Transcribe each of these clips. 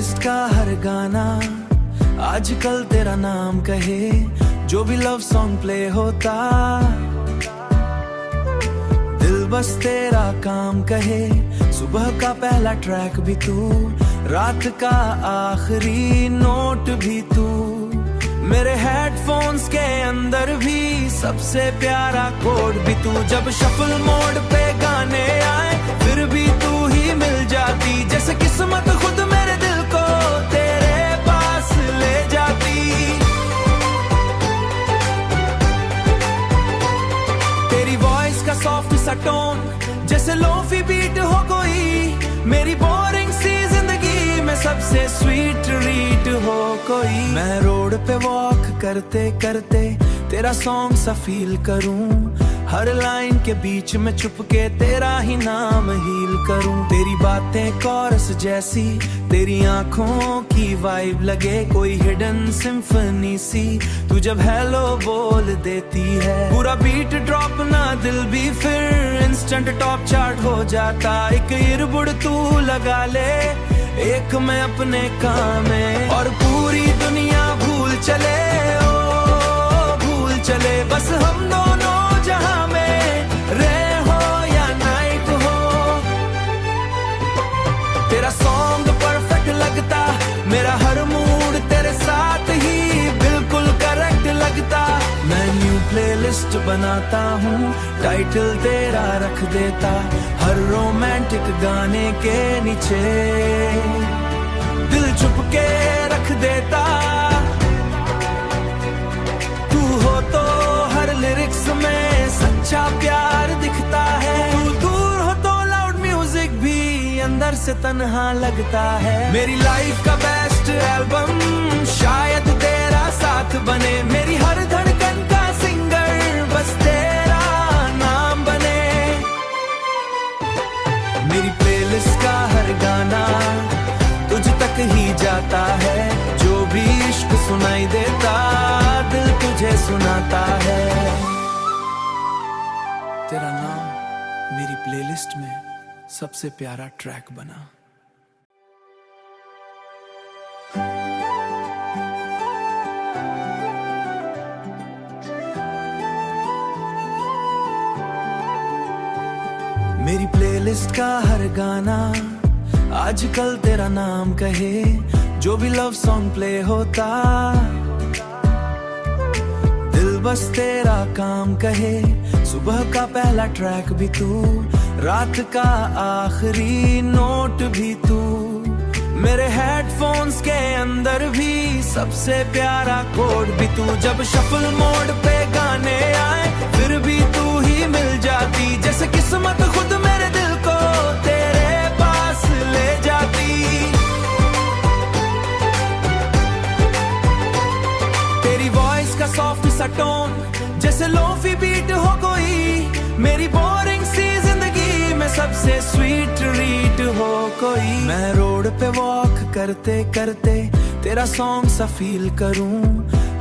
Playlist का हर गाना आजकल तेरा नाम कहे, जो भी लव सॉन्ग प्ले होता दिल बस तेरा काम कहे। सुबह का पहला ट्रैक भी तू, रात का आखिरी नोट भी तू, मेरे हेडफोन्स के अंदर भी सबसे प्यारा कोड भी तू। जब शफल मोड पे गाने आए फिर भी तू ही मिल जाती, जैसे किस्मत खुद मेरे दिल को तेरे पास ले जाती। तेरी वॉइस का सॉफ्ट सा टोन जैसे लोफी बीट हो कोई, मेरी बोरिंग सी जिंदगी में सबसे स्वीट रीड हो कोई। मैं रोड पे वॉक करते करते तेरा सॉन्ग सा फील करूं, हर लाइन के बीच में छुप के तेरा ही नाम हील करूं। तेरी बातें कोरस जैसी, तेरी आंखों की वाइब लगे कोई हिडन सिम्फनी सी, तू जब हेलो बोल देती है पूरा बीट ड्रॉप ना दिल भी फिर इंस्टेंट टॉप चार्ट हो जाता। एक ईयरबड तू लगा ले, एक मैं अपने काम में, और पूरी दुनिया भूल चले, ओ भूल चले, बस हम दोनों जहां में रहे हो या नाइट हो। तेरा सॉन्ग परफेक्ट लगता, मेरा हर मूड तेरे साथ ही बिल्कुल करेक्ट लगता। मैं न्यू प्लेलिस्ट बनाता हूँ, टाइटल तेरा रख देता, हर रोमांटिक गाने के नीचे दिल छुप के रख देता। तू हो तो हर लिरिक्स में सच्चा प्यार दिखता है, तू दूर हो तो लाउड म्यूजिक भी अंदर से तन्हा लगता है। मेरी लाइफ का बेस्ट एल्बम शायद तेरा साथ बने, मेरी हर धड़कन का सिंगर बस तेरा नाम बने। मेरी प्लेलिस्ट का हर गाना तुझ तक ही जाता है, जो भी इश्क सुनाई देता दिल तुझे सुनाता है। तेरा नाम मेरी प्लेलिस्ट में सबसे प्यारा ट्रैक बना। मेरी प्लेलिस्ट का हर गाना आजकल तेरा नाम कहे, जो भी लव सॉन्ग प्ले होता दिल बस तेरा काम कहे। सुबह का पहला ट्रैक भी तू, रात का आखिरी नोट भी तू, मेरे हेडफोन्स के अंदर भी सबसे प्यारा कोड भी तू। जब शफल मोड पे गाने आए फिर भी तू ही मिल जाती, जैसे किस्मत खुद मेरे दिल को तेरे पास ले जाती। तेरी वॉइस का सॉफ्ट सा टोन जैसे लोफी बीट हो कोई, मेरी बोरिंग सी जिंदगी में सबसे स्वीट रीड हो कोई। मैं रोड पे वॉक करते करते तेरा सॉन्ग सा फील करूं,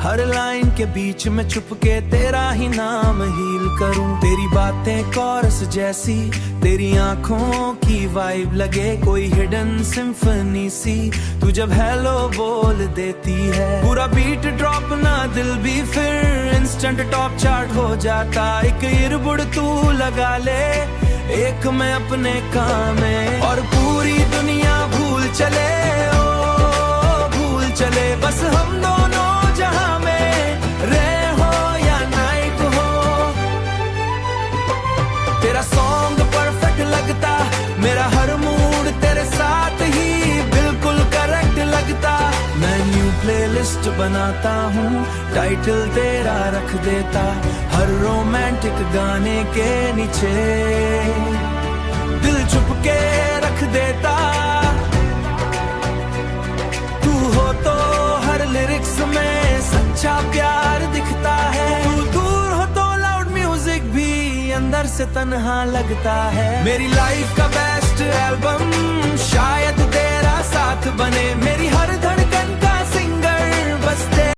हर लाइन के बीच में छुप के तेरा ही नाम हील करूं। तेरी बातें कोरस जैसी, तेरी आंखों की वाइब लगे कोई हिडन सिम्फनी सी, तू जब हेलो बोल देती है पूरा बीट ड्रॉप ना दिल भी फिर इंस्टेंट टॉप चार्ट हो जाता। एक ईयरबड तू लगा ले, एक मैं अपने काम में, और पूरी दुनिया भूल चले, ओ भूल चले, बस हम दोनों जहां में रहे हो या नाइट हो। तेरा सॉन्ग परफेक्ट लगता, मेरा हर मूड तेरे साथ ही बिल्कुल करेक्ट लगता। मैं न्यू प्लेलिस्ट बनाता हूँ, टाइटल तेरा रख देता, हर रोमांटिक गाने के नीचे दिल छुप के रख देता। तू हो तो हर लिरिक्स में सच्चा प्यार दिखता है, तू दूर हो तो लाउड म्यूजिक भी अंदर से तन्हा लगता है। मेरी लाइफ का बेस्ट एल्बम शायद तेरा साथ बने, मेरी हर धड़कन का सिंगर बस तेरा